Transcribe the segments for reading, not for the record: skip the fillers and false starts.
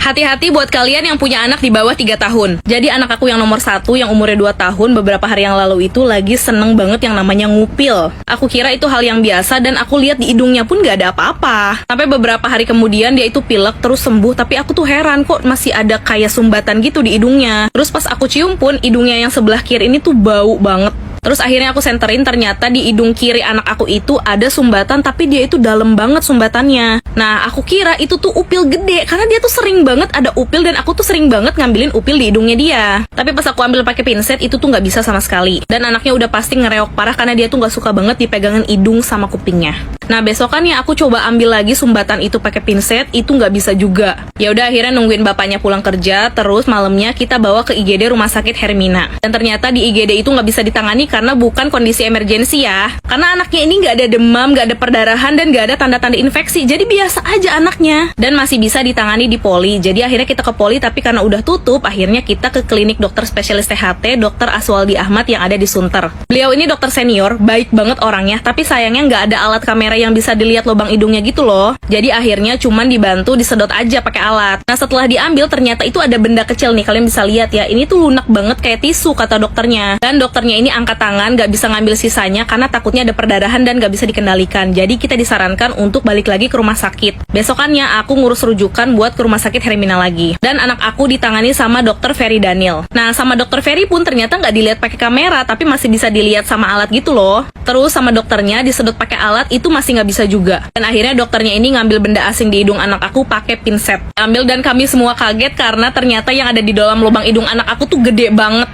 Hati-hati buat kalian yang punya anak di bawah 3 tahun. Jadi anak aku yang nomor 1 yang umurnya 2 tahun beberapa hari yang lalu itu lagi seneng banget yang namanya ngupil. Aku kira itu hal yang biasa dan aku lihat di hidungnya pun gak ada apa-apa. Sampai beberapa hari kemudian dia itu pilek terus sembuh, tapi aku tuh heran kok masih ada kayak sumbatan gitu di hidungnya. Terus pas aku cium pun hidungnya yang sebelah kiri ini tuh bau banget. Terus akhirnya aku senterin, ternyata di hidung kiri anak aku itu ada sumbatan, tapi dia itu dalam banget sumbatannya. Nah, aku kira itu tuh upil gede, karena dia tuh sering banget ada upil dan aku tuh sering banget ngambilin upil di hidungnya dia. Tapi pas aku ambil pakai pinset, itu tuh nggak bisa sama sekali. Dan anaknya udah pasti ngereok parah karena dia tuh nggak suka banget dipegangin hidung sama kupingnya. Nah, besokannya aku coba ambil lagi sumbatan itu pakai pinset, itu nggak bisa juga. Ya udah akhirnya nungguin bapaknya pulang kerja, terus malamnya kita bawa ke IGD Rumah Sakit Hermina. Dan ternyata di IGD itu nggak bisa ditangani karena bukan kondisi emergensi ya. Karena anaknya ini nggak ada demam, nggak ada perdarahan, dan nggak ada tanda-tanda infeksi. Jadi biasa aja anaknya. Dan masih bisa ditangani di poli. Jadi akhirnya kita ke poli, tapi karena udah tutup, akhirnya kita ke klinik dokter spesialis THT, Dr. Aswaldi Ahmad yang ada di Sunter. Beliau ini dokter senior, baik banget orangnya, tapi sayangnya nggak ada alat kamera yang bisa dilihat lubang hidungnya gitu loh. Jadi akhirnya cuman dibantu disedot aja pakai alat. Nah setelah diambil ternyata itu ada benda kecil nih, kalian bisa lihat ya. Ini tuh lunak banget kayak tisu kata dokternya. Dan dokternya ini angkat tangan, gak bisa ngambil sisanya karena takutnya ada perdarahan dan gak bisa dikendalikan. Jadi kita disarankan untuk balik lagi ke rumah sakit. Besokannya aku ngurus rujukan buat ke rumah sakit Hermina lagi. Dan anak aku ditangani sama dokter Ferry Daniel. Nah sama dokter Ferry pun ternyata gak dilihat pakai kamera, tapi masih bisa dilihat sama alat gitu loh. Terus sama dokternya disedot pakai alat itu masih gak bisa juga. Dan akhirnya dokternya ini ngambil benda asing di hidung anak aku pakai pinset. Ambil dan kami semua kaget karena ternyata yang ada di dalam lubang hidung anak aku tuh gede banget.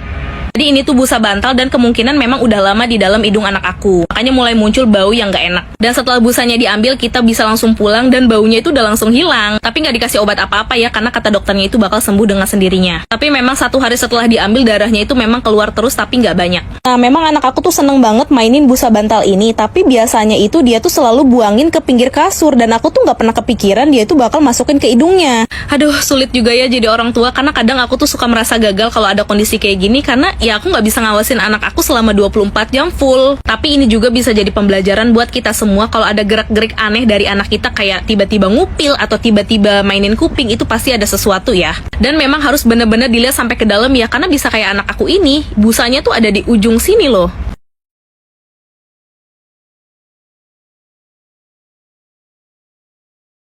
Jadi ini tuh busa bantal dan kemungkinan memang udah lama di dalam hidung anak aku. Makanya mulai muncul bau yang gak enak. Dan setelah busanya diambil, kita bisa langsung pulang dan baunya itu udah langsung hilang. Tapi gak dikasih obat apa-apa ya, karena kata dokternya itu bakal sembuh dengan sendirinya. Tapi memang 1 hari setelah diambil, darahnya itu memang keluar terus tapi gak banyak. Nah memang anak aku tuh seneng banget mainin busa bantal ini, tapi biasanya itu dia tuh selalu buangin ke pinggir kasur. Dan aku tuh gak pernah kepikiran dia tuh bakal masukin ke hidungnya. Aduh sulit juga ya jadi orang tua, karena kadang aku tuh suka merasa gagal kalau ada kondisi kayak gini, karena ya aku nggak bisa ngawasin anak aku selama 24 jam full. Tapi ini juga bisa jadi pembelajaran buat kita semua kalau ada gerak-gerik aneh dari anak kita, kayak tiba-tiba ngupil atau tiba-tiba mainin kuping, itu pasti ada sesuatu ya. Dan memang harus bener-bener dilihat sampai ke dalam ya, karena bisa kayak anak aku ini, busanya tuh ada di ujung sini loh.